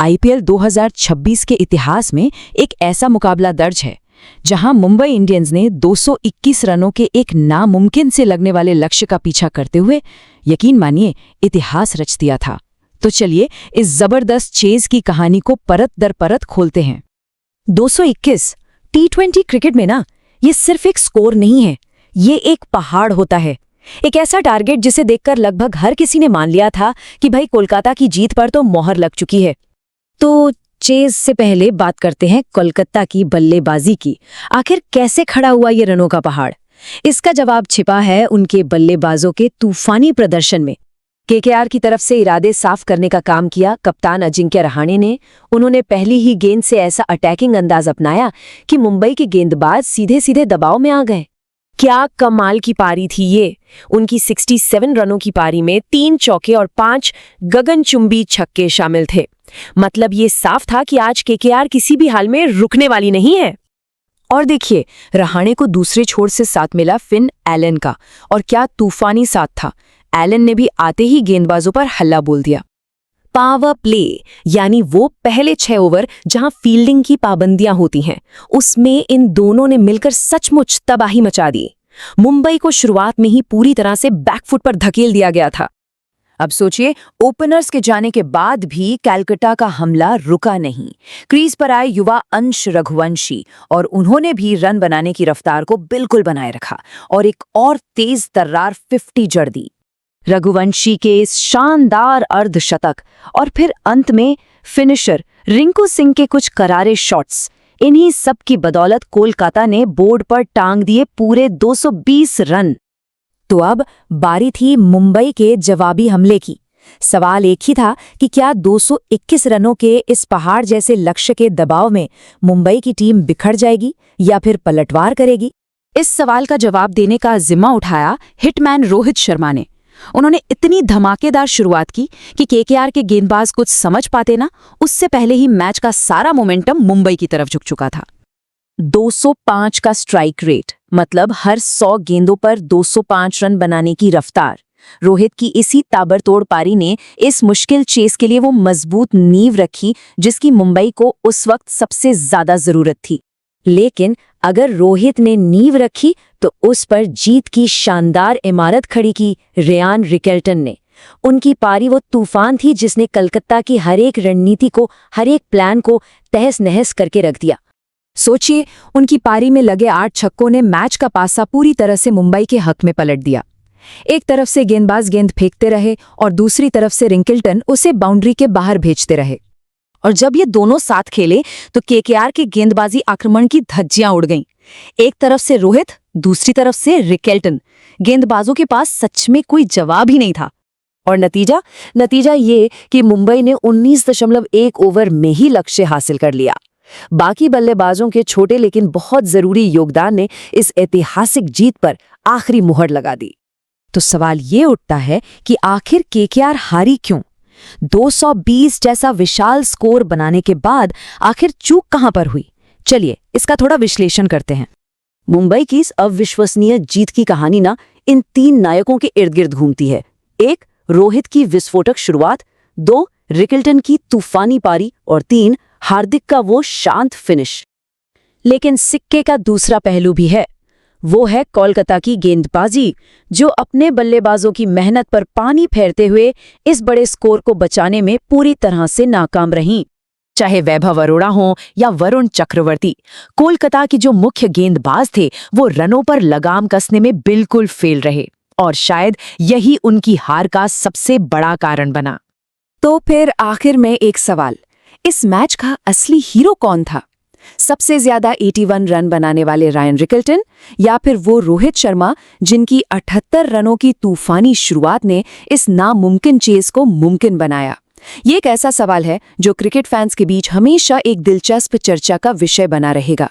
IPL 2026 के इतिहास में एक ऐसा मुकाबला दर्ज है जहां मुंबई इंडियंस ने 221 रनों के एक नामुमकिन से लगने वाले लक्ष्य का पीछा करते हुए, यकीन मानिए, इतिहास रच दिया था। तो चलिए इस जबरदस्त चेज की कहानी को परत दर परत खोलते हैं। 221 टी20 क्रिकेट में ना, ये सिर्फ एक स्कोर नहीं है, ये एक पहाड़ होता है। एक ऐसा टारगेट जिसे देखकर लगभग हर किसी ने मान लिया था कि भाई कोलकाता की जीत पर तो मोहर लग चुकी है। तो चेज से पहले बात करते हैं कोलकाता की बल्लेबाजी की। आखिर कैसे खड़ा हुआ ये रनों का पहाड़? इसका जवाब छिपा है उनके बल्लेबाजों के तूफानी प्रदर्शन में। केकेआर की तरफ से इरादे साफ करने का काम किया कप्तान अजिंक्य रहाणे ने। उन्होंने पहली ही गेंद से ऐसा अटैकिंग अंदाज अपनाया कि मुंबई के गेंदबाज सीधे सीधे दबाव में आ गए। क्या कमाल की पारी थी ये! उनकी 67 रनों की पारी में 3 चौके और 5 गगनचुंबी छक्के शामिल थे। मतलब ये साफ था कि आज केकेआर किसी भी हाल में रुकने वाली नहीं है। और देखिए, रहाणे को दूसरे छोर से साथ मिला फिन एलन का, और क्या तूफानी साथ था। एलन ने भी आते ही गेंदबाजों पर हल्ला बोल दिया। पावर प्ले, यानी वो पहले 6 ओवर जहां फील्डिंग की पाबंदियां होती हैं, उसमें इन दोनों ने मिलकर सचमुच तबाही मचा दी। मुंबई को शुरुआत में ही पूरी तरह से बैकफुट पर धकेल दिया गया था। अब सोचिए, ओपनर्स के जाने के बाद भी कलकत्ता का हमला रुका नहीं। क्रीज पर आए युवा अंश रघुवंशी, और उन्होंने भी रन बनाने की रफ्तार को बिल्कुल बनाए रखा और एक और तेज तर्रार 50 जड़ दी। रघुवंशी के इस शानदार अर्धशतक और फिर अंत में फिनिशर रिंकू सिंह के कुछ करारे शॉट्स, इन्हीं सब की बदौलत कोलकाता ने बोर्ड पर टांग दिए पूरे 220 रन। तो अब बारी थी मुंबई के जवाबी हमले की। सवाल एक ही था कि क्या 221 रनों के इस पहाड़ जैसे लक्ष्य के दबाव में मुंबई की टीम बिखर जाएगी या फिर पलटवार करेगी? इस सवाल का जवाब देने का जिम्मा उठाया हिटमैन रोहित शर्मा ने। उन्होंने इतनी धमाकेदार शुरुआत की कि केकेआर के गेंदबाज कुछ समझ पाते ना, उससे पहले ही मैच का सारा मोमेंटम मुंबई की तरफ झुक चुका था। 205 का स्ट्राइक रेट, मतलब हर 100 गेंदों पर 205 रन बनाने की रफ्तार। रोहित की इसी ताबड़तोड़ पारी ने इस मुश्किल चेस के लिए वो मजबूत नींव रखी जिसकी मुंबई को उस वक्त सबसे ज्यादा जरूरत थी। लेकिन अगर रोहित ने नींव रखी तो उस पर जीत की शानदार इमारत खड़ी की रेयान रिकेल्टन ने। उनकी पारी वो तूफान थी जिसने कलकत्ता की हर एक रणनीति को, हर एक प्लान को तहस नहस करके रख दिया। सोचिए, उनकी पारी में लगे 8 छक्कों ने मैच का पासा पूरी तरह से मुंबई के हक में पलट दिया। एक तरफ से गेंदबाज गेंद फेंकते रहे और दूसरी तरफ से रिकेल्टन उसे बाउंड्री के बाहर भेजते रहे। और जब ये दोनों साथ खेले तो केकेआर के गेंदबाजी आक्रमण की धज्जियां उड़ गईं। एक तरफ से रोहित, दूसरी तरफ से रिकेल्टन। गेंदबाजों के पास सच में कोई जवाब ही नहीं था। और नतीजा ये कि मुंबई ने 19.1 ओवर में ही लक्ष्य हासिल कर लिया। बाकी बल्लेबाजों के छोटे लेकिन बहुत जरूरी योगदान ने इस ऐतिहासिक जीत पर आखिरी मुहर लगा दी। तो सवाल ये उठता है कि आखिर केकेआर हारी क्यों? 220 जैसा विशाल स्कोर बनाने के बाद आखिर चूक कहां पर हुई? चलिए इसका थोड़ा विश्लेषण करते हैं। मुंबई की इस अविश्वसनीय जीत की कहानी ना इन 3 नायकों के इर्द गिर्द घूमती है। 1 रोहित की विस्फोटक शुरुआत, 2 रिकेल्टन की तूफानी पारी, और 3 हार्दिक का वो शांत फिनिश। लेकिन सिक्के का दूसरा पहलू भी है। वो है कोलकाता की गेंदबाजी, जो अपने बल्लेबाजों की मेहनत पर पानी फेरते हुए इस बड़े स्कोर को बचाने में पूरी तरह से नाकाम रहीं। चाहे वैभव अरोड़ा हो या वरुण चक्रवर्ती, कोलकाता के जो मुख्य गेंदबाज थे वो रनों पर लगाम कसने में बिल्कुल फेल रहे, और शायद यही उनकी हार का सबसे बड़ा कारण बना। तो फिर आखिर में एक सवाल, इस मैच का असली हीरो कौन था? सबसे ज्यादा 81 रन बनाने वाले रायन रिकेल्टन, या फिर वो रोहित शर्मा जिनकी 78 रनों की तूफानी शुरुआत ने इस नामुमकिन चेस को मुमकिन बनाया? ये एक ऐसा सवाल है जो क्रिकेट फैंस के बीच हमेशा एक दिलचस्प चर्चा का विषय बना रहेगा।